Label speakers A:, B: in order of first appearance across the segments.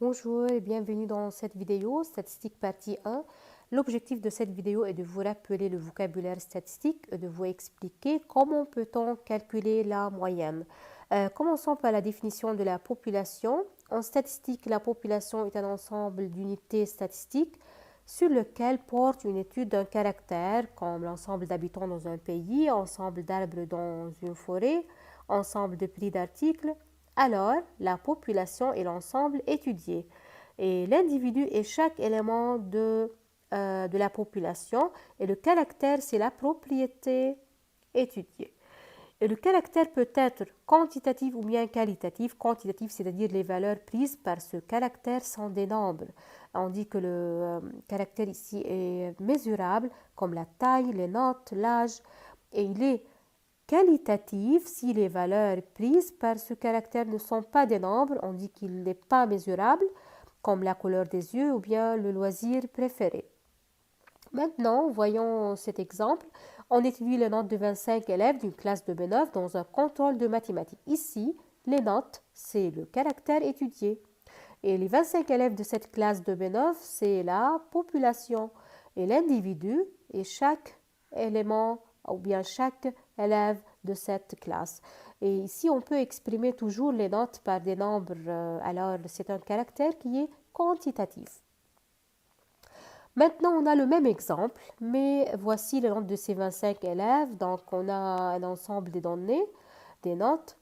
A: Bonjour et bienvenue dans cette vidéo, statistique partie 1. L'objectif de cette vidéo est de vous rappeler le vocabulaire statistique et de vous expliquer comment peut-on calculer la moyenne. Commençons par la définition de la population. En statistique, la population est un ensemble d'unités statistiques sur lequel porte une étude d'un caractère, comme l'ensemble d'habitants dans un pays, ensemble d'arbres dans une forêt, ensemble de prix d'articles. Alors, la population est l'ensemble étudié. Et l'individu est chaque élément de la population. Et le caractère, c'est la propriété étudiée. Et le caractère peut être quantitatif ou bien qualitatif. Quantitatif, c'est-à-dire les valeurs prises par ce caractère sont des nombres. On dit que le caractère ici est mesurable, comme la taille, les notes, l'âge. Et il est qualitatif si les valeurs prises par ce caractère ne sont pas des nombres. On dit qu'il n'est pas mesurable, comme la couleur des yeux ou bien le loisir préféré. Maintenant, voyons cet exemple. On étudie les notes de 25 élèves d'une classe de B9 dans un contrôle de mathématiques. Ici, les notes, c'est le caractère étudié. Et les 25 élèves de cette classe de B9, c'est la population. Et l'individu est chaque élément ou bien chaque élève de cette classe. Et ici, on peut exprimer toujours les notes par des nombres. Alors, c'est un caractère qui est quantitatif. Maintenant, on a le même exemple, mais voici le nombre de ces 25 élèves. Donc, on a un ensemble de données, des notes.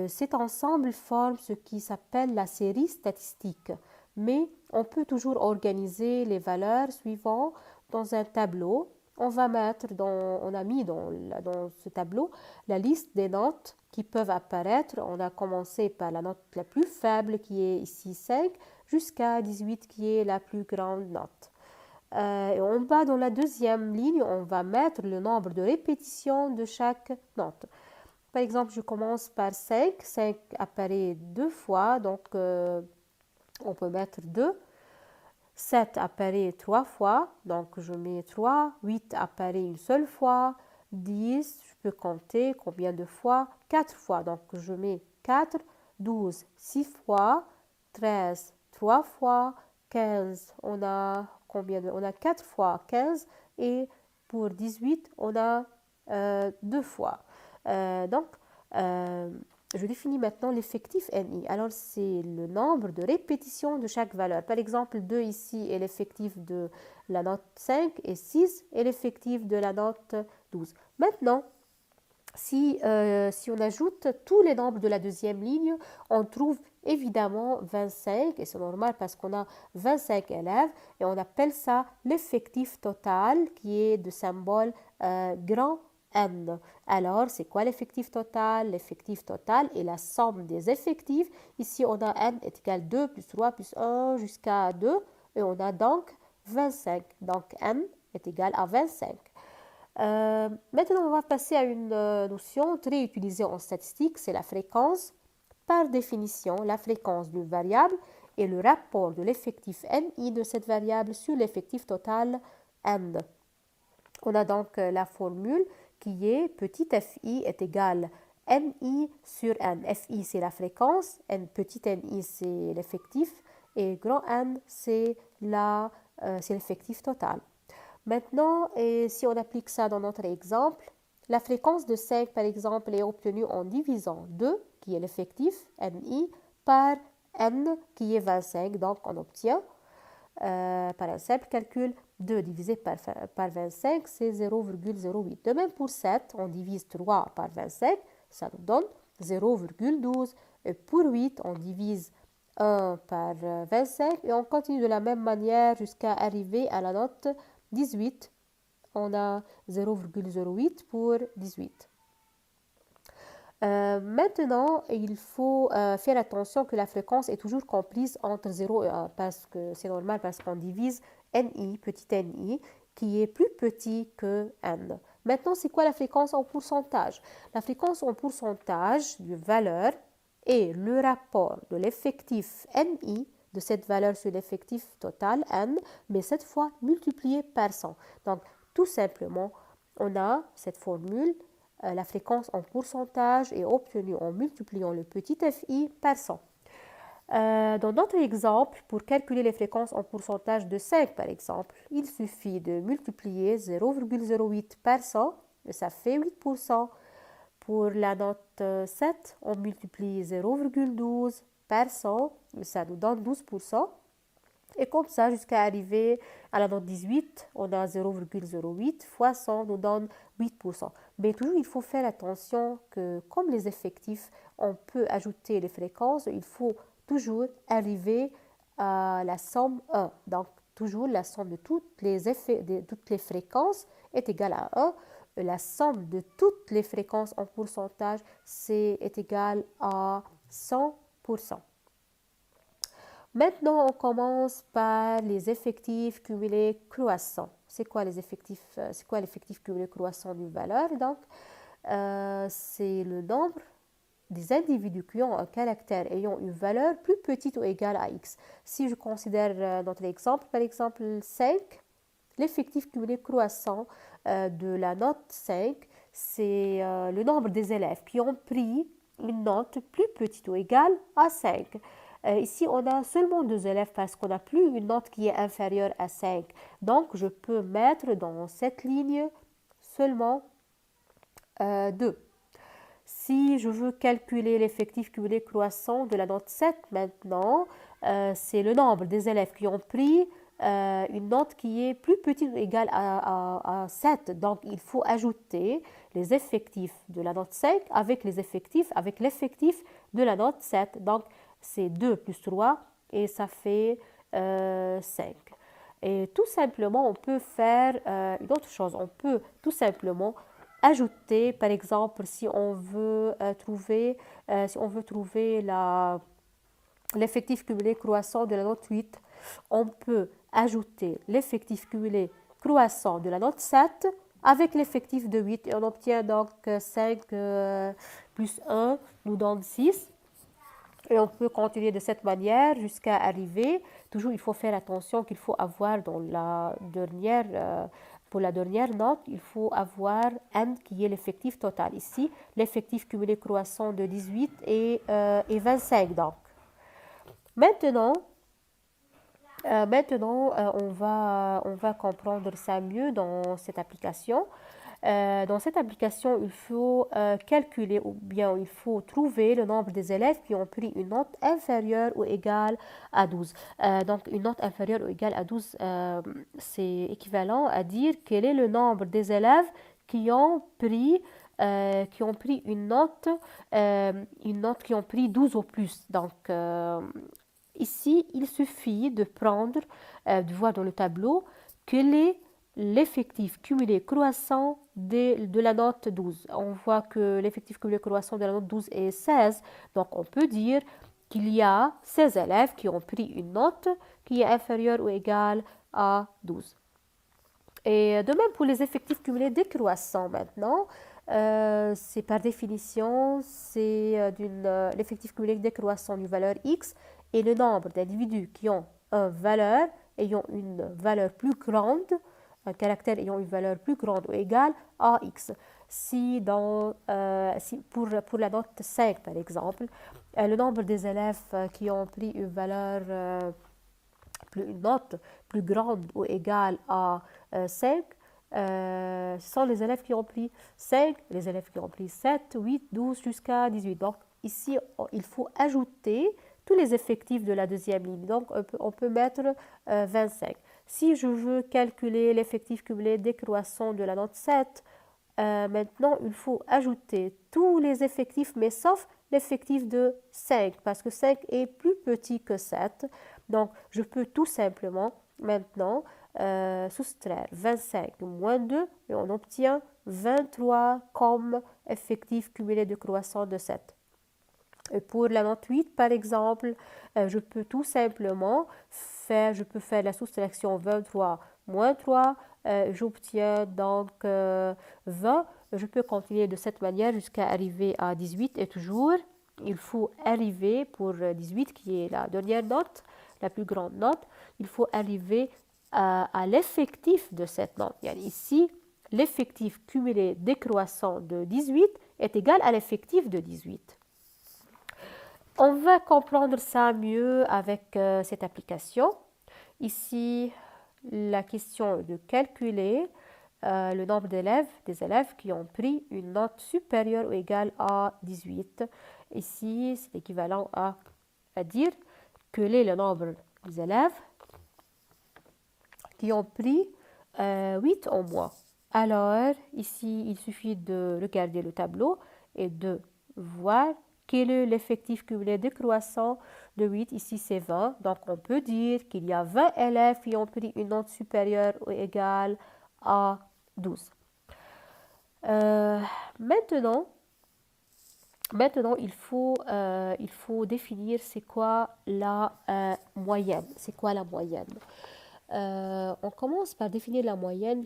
A: Cet ensemble forme ce qui s'appelle la série statistique. Mais on peut toujours organiser les valeurs suivantes dans un tableau. On a mis dans ce tableau la liste des notes qui peuvent apparaître. On a commencé par la note la plus faible qui est ici 5 jusqu'à 18 qui est la plus grande note. Et en bas, dans la deuxième ligne, on va mettre le nombre de répétitions de chaque note. Par exemple, je commence par 5. 5 apparaît deux fois, donc on peut mettre 2. 7 apparaît 3 fois, donc je mets 3. 8 apparaît une seule fois. 10, je peux compter combien de fois? 4 fois, donc je mets 4. 12, 6 fois. 13, 3 fois. 15, on a on a 4 fois 15 et pour 18, on a 2 fois. Donc, je définis maintenant l'effectif NI. Alors, c'est le nombre de répétitions de chaque valeur. Par exemple, 2 ici est l'effectif de la note 5 et 6 est l'effectif de la note 12. Maintenant, si on ajoute tous les nombres de la deuxième ligne, on trouve évidemment 25, et c'est normal parce qu'on a 25 élèves, et on appelle ça l'effectif total qui est de symbole grand N. Alors, c'est quoi l'effectif total? L'effectif total est la somme des effectifs. Ici, on a N est égal 2 plus 3 plus 1 jusqu'à 2, et on a donc 25. Donc, N est égal à 25. Maintenant, on va passer à une notion très utilisée en statistique, c'est la fréquence. Par définition, la fréquence d'une variable est le rapport de l'effectif NI de cette variable sur l'effectif total N. On a donc la formule qui est petit fi est égal NI sur N. Fi, c'est la fréquence, petit ni, c'est l'effectif, et grand N, c'est l'effectif total. Maintenant, si on applique ça dans notre exemple, la fréquence de 5, par exemple, est obtenue en divisant 2, qui est l'effectif, NI, par N, qui est 25. Donc, on obtient, par un simple calcul, 2 divisé par 25, c'est 0,08. De même pour 7, on divise 3 par 25, ça nous donne 0,12. Et pour 8, on divise 1 par 25 et on continue de la même manière jusqu'à arriver à la note 18, on a 0,08 pour 18. Maintenant, il faut faire attention que la fréquence est toujours comprise entre 0 et 1 parce que c'est normal parce qu'on divise NI, petit NI, qui est plus petit que N. Maintenant, c'est quoi la fréquence en pourcentage? La fréquence en pourcentage d'une valeur est le rapport de l'effectif NI de cette valeur sur l'effectif total N, mais cette fois multiplié par 100. Donc, tout simplement, on a cette formule, la fréquence en pourcentage est obtenue en multipliant le petit fi par 100. Dans notre exemple, pour calculer les fréquences en pourcentage de 5 par exemple, il suffit de multiplier 0,08 par 100, et ça fait 8%. Pour la note 7, on multiplie 0,12 par 100, et ça nous donne 12%. Et comme ça, jusqu'à arriver à la note 18, on a 0,08 fois 100 nous donne 8%. Mais toujours, il faut faire attention que comme les effectifs, on peut ajouter les fréquences, il faut toujours arriver à la somme 1. Donc, toujours la somme de toutes les fréquences est égale à 1. La somme de toutes les fréquences en pourcentage est égale à 100%. Maintenant, on commence par les effectifs cumulés croissants. C'est quoi l'effectif cumulé croissant d'une valeur? Donc, c'est le nombre des individus qui ont un caractère ayant une valeur plus petite ou égale à x. Si je considère notre exemple, par exemple 5, l'effectif cumulé croissant de la note 5, c'est le nombre des élèves qui ont pris une note plus petite ou égale à 5. Ici, on a seulement 2 élèves parce qu'on n'a plus une note qui est inférieure à 5. Donc, je peux mettre dans cette ligne seulement 2. Si je veux calculer l'effectif cumulé croissant de la note 7 maintenant, c'est le nombre des élèves qui ont pris une note qui est plus petite ou égale à 7. Donc, il faut ajouter les effectifs de la note 5 avec l'effectif de la note 7. Donc, c'est 2 plus 3 et ça fait 5. Et tout simplement, on peut faire une autre chose. On peut tout simplement ajouter, par exemple, si on veut trouver l'effectif cumulé croissant de la note 8, on peut ajouter l'effectif cumulé croissant de la note 7 avec l'effectif de 8 et on obtient donc 5 plus 1 nous donne 6. Et on peut continuer de cette manière jusqu'à arriver. Toujours, il faut faire attention qu'il faut avoir dans pour la dernière note, il faut avoir n qui est l'effectif total. Ici, l'effectif cumulé croissant de 18 et 25. Donc, maintenant, on va comprendre ça mieux dans cette application. Dans cette application, il faut calculer ou bien il faut trouver le nombre des élèves qui ont pris une note inférieure ou égale à 12. Donc, une note inférieure ou égale à 12, c'est équivalent à dire quel est le nombre des élèves qui ont pris une note qui ont pris 12 ou plus. Donc, ici, il suffit de voir dans le tableau quel est l'effectif cumulé croissant de la note 12. On voit que l'effectif cumulé croissant de la note 12 est 16. Donc, on peut dire qu'il y a 16 élèves qui ont pris une note qui est inférieure ou égale à 12. Et de même pour les effectifs cumulés décroissants maintenant, c'est par définition, c'est l'effectif cumulé décroissant d'une valeur x et le nombre d'individus qui ont ayant une valeur plus grande, un caractère ayant une valeur plus grande ou égale à x. Si pour la note 5 par exemple, le nombre des élèves qui ont pris une note plus grande ou égale à 5, ce sont les élèves qui ont pris 5, les élèves qui ont pris 7, 8, 12 jusqu'à 18. Donc ici, il faut ajouter tous les effectifs de la deuxième ligne. Donc on peut mettre 25. Si je veux calculer l'effectif cumulé décroissant de la note 7, maintenant il faut ajouter tous les effectifs, mais sauf l'effectif de 5, parce que 5 est plus petit que 7. Donc je peux tout simplement maintenant soustraire 25 moins 2 et on obtient 23 comme effectif cumulé de croissant de 7. Et pour la note 8, par exemple, je peux tout simplement faire la soustraction 23 moins 3, j'obtiens donc 20. Je peux continuer de cette manière jusqu'à arriver à 18 et toujours, il faut arriver pour 18 qui est la dernière note, la plus grande note, il faut arriver à l'effectif de cette note. Ici, l'effectif cumulé décroissant de 18 est égal à l'effectif de 18. On va comprendre ça mieux avec cette application. Ici, la question est de calculer le nombre des élèves qui ont pris une note supérieure ou égale à 18. Ici, c'est équivalent à dire quel est le nombre des élèves qui ont pris 8 ou moins. Alors, ici, il suffit de regarder le tableau et de voir quel est l'effectif cumulé décroissant de 8. Ici, c'est 20. Donc, on peut dire qu'il y a 20 élèves qui ont pris une note supérieure ou égale à 12. Euh, maintenant, maintenant, il faut définir c'est quoi la moyenne. C'est quoi la moyenne? On commence par définir la moyenne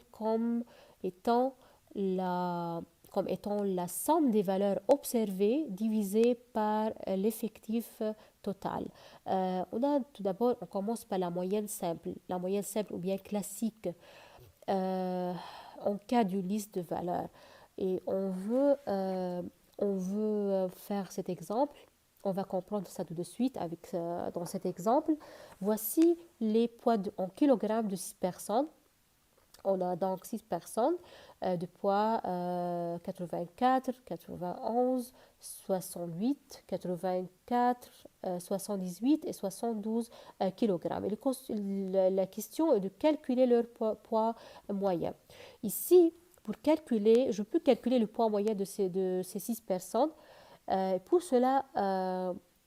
A: étant la, comme étant la somme des valeurs observées divisée par l'effectif total. Tout d'abord, on commence par la moyenne simple ou bien classique en cas d'une liste de valeurs. Et on veut faire cet exemple. On va comprendre ça tout de suite dans cet exemple. Voici les poids en kilogrammes de 6 personnes. On a donc 6 personnes de poids 84, 91, 68, 84, 78 et 72 kg. La question est de calculer leur poids moyen. Ici, je peux calculer le poids moyen de ces 6 personnes. Pour cela,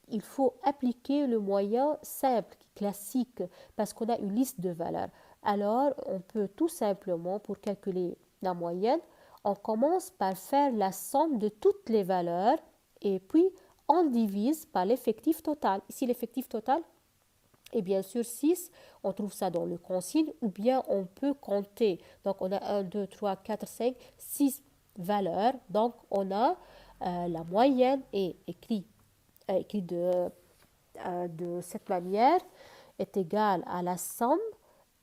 A: il faut appliquer le moyen simple, classique, parce qu'on a une liste de valeurs. Alors, on peut tout simplement, pour calculer la moyenne, on commence par faire la somme de toutes les valeurs et puis on divise par l'effectif total. Ici, l'effectif total est bien sûr 6. On trouve ça dans le consigne ou bien on peut compter. Donc, on a 1, 2, 3, 4, 5, 6 valeurs. Donc, on a la moyenne est écrit de cette manière est égale à la somme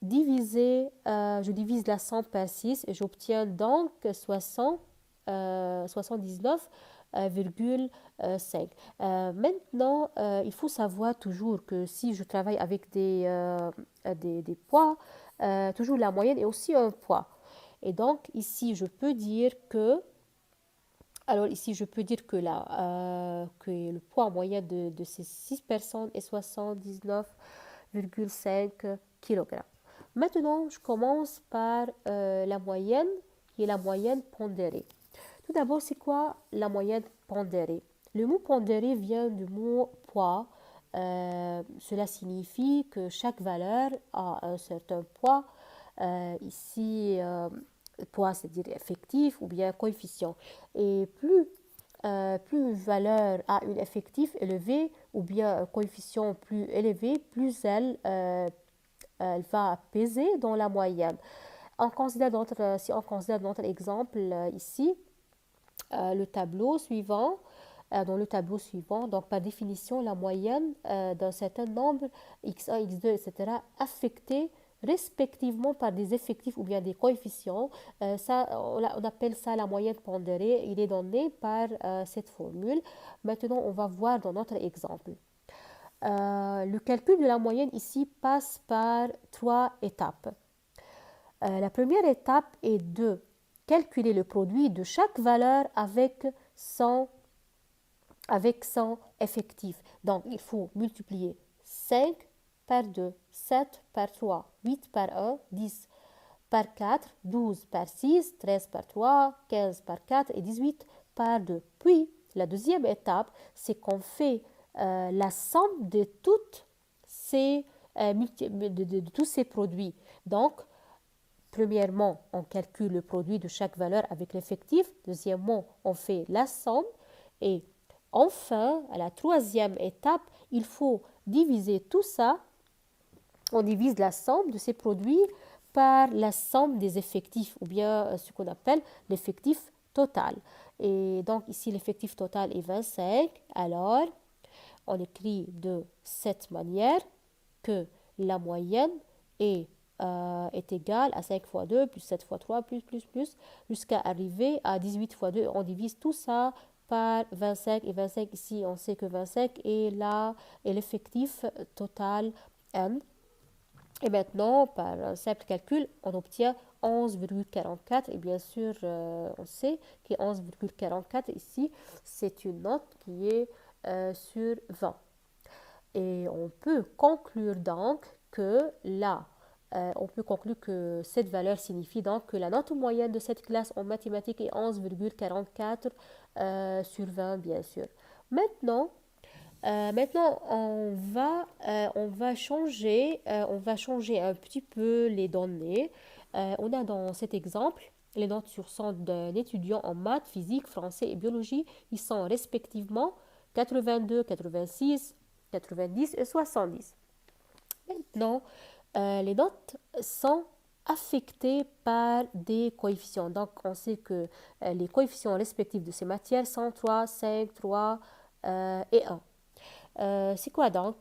A: je divise la somme par 6 et j'obtiens donc 79,5. Maintenant, il faut savoir toujours que si je travaille avec des poids, toujours la moyenne est aussi un poids. Et donc, ici, je peux dire que que le poids moyen de ces 6 personnes est 79,5 kg. Maintenant, je commence par la moyenne, qui est la moyenne pondérée. Tout d'abord, c'est quoi la moyenne pondérée? Le mot pondéré vient du mot poids. Cela signifie que chaque valeur a un certain poids. Ici, poids, c'est-à-dire effectif ou bien coefficient. Et plus une valeur a un effectif élevé ou bien un coefficient plus élevé, plus elle va peser dans la moyenne. Si on considère notre exemple ici, le tableau suivant, dans le tableau suivant, donc par définition, la moyenne d'un certain nombre, x1, x2, etc., affectée respectivement par des effectifs ou bien des coefficients. On appelle ça la moyenne pondérée. Il est donné par cette formule. Maintenant, on va voir dans notre exemple. Le calcul de la moyenne ici passe par 3 étapes. La première étape est de calculer le produit de chaque valeur avec son effectif. Donc, il faut multiplier 5 par 2, 7 par 3, 8 par 1, 10 par 4, 12 par 6, 13 par 3, 15 par 4 et 18 par 2. Puis, la deuxième étape, c'est qu'on fait la somme de tous ces produits. Donc, premièrement, on calcule le produit de chaque valeur avec l'effectif. Deuxièmement, on fait la somme. Et enfin, à la troisième étape, il faut diviser tout ça. On divise la somme de ces produits par la somme des effectifs ou bien ce qu'on appelle l'effectif total. Et donc ici, l'effectif total est 25. Alors, on écrit de cette manière que la moyenne est égale à 5 fois 2 plus 7 fois 3 plus, jusqu'à arriver à 18 fois 2. On divise tout ça par 25 et 25 ici, on sait que 25 est là est l'effectif total n. Et maintenant, par un simple calcul, on obtient 11,44 et bien sûr, on sait que 11,44 ici, c'est une note qui est sur 20. Et on peut conclure donc que là, on peut conclure que cette valeur signifie donc que la note moyenne de cette classe en mathématiques est 11,44 sur 20, bien sûr. Maintenant, on va changer un petit peu les données. On a dans cet exemple les notes sur 100 d'un étudiant en maths, physique, français et biologie. Ils sont respectivement 82, 86, 90 et 70. Maintenant, les notes sont affectées par des coefficients. Donc, on sait que les coefficients respectifs de ces matières sont 3, 5, 3 et 1. C'est quoi donc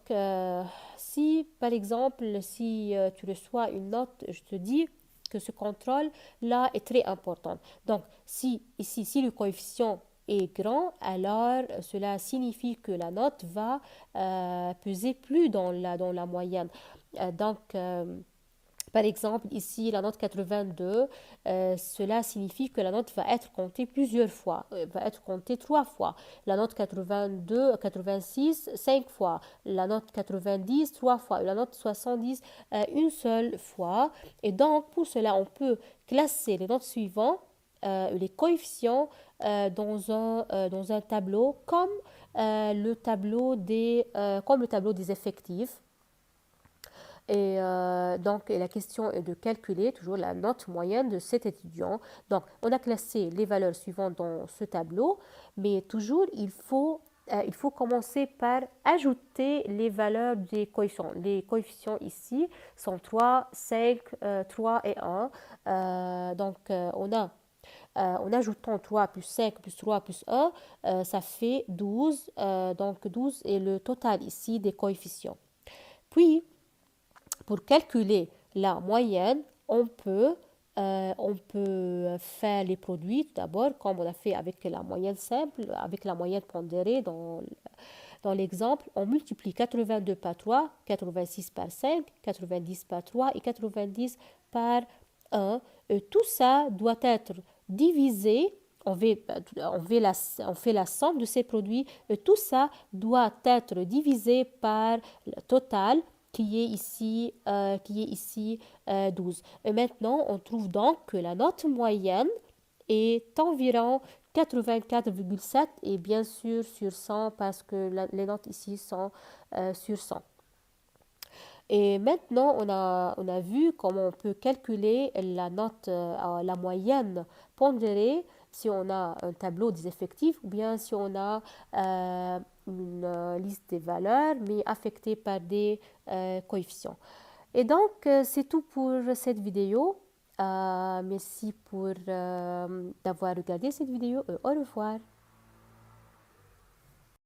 A: si, par exemple, si tu reçois une note, je te dis que ce contrôle-là est très important. Donc, si ici, si le coefficient est grand, alors cela signifie que la note va peser plus dans la moyenne. Donc, par exemple, ici, la note 82, cela signifie que la note va être comptée plusieurs fois, va être comptée 3 fois. La note 82, 86, 5 fois. La note 90, 3 fois. La note 70, une seule fois. Et donc, pour cela, on peut classer les notes suivantes, les coefficients, dans un tableau comme le tableau des effectifs. Et donc, la question est de calculer toujours la note moyenne de cet étudiant. Donc, on a classé les valeurs suivantes dans ce tableau, mais toujours, il faut commencer par ajouter les valeurs des coefficients. Les coefficients ici sont 3, 5, 3 et 1. En ajoutant 3 plus 5 plus 3 plus 1, ça fait 12. Donc, 12 est le total ici des coefficients. Puis, pour calculer la moyenne, on peut faire les produits tout d'abord, comme on a fait avec la moyenne simple, avec la moyenne pondérée dans l'exemple. On multiplie 82 par 3, 86 par 5, 90 par 3 et 90 par 1. Et tout ça doit être divisé. On fait la somme de ces produits. Et tout ça doit être divisé par le total qui est ici 12. Et maintenant, on trouve donc que la note moyenne est environ 84,7 et bien sûr sur 100 parce que les notes ici sont sur 100. Et maintenant, on a vu comment on peut calculer la note, la moyenne pondérée si on a un tableau des effectifs ou bien si on a une liste des valeurs mais affectée par des coefficients. Et donc, c'est tout pour cette vidéo. Merci pour d'avoir regardé cette vidéo. Au revoir.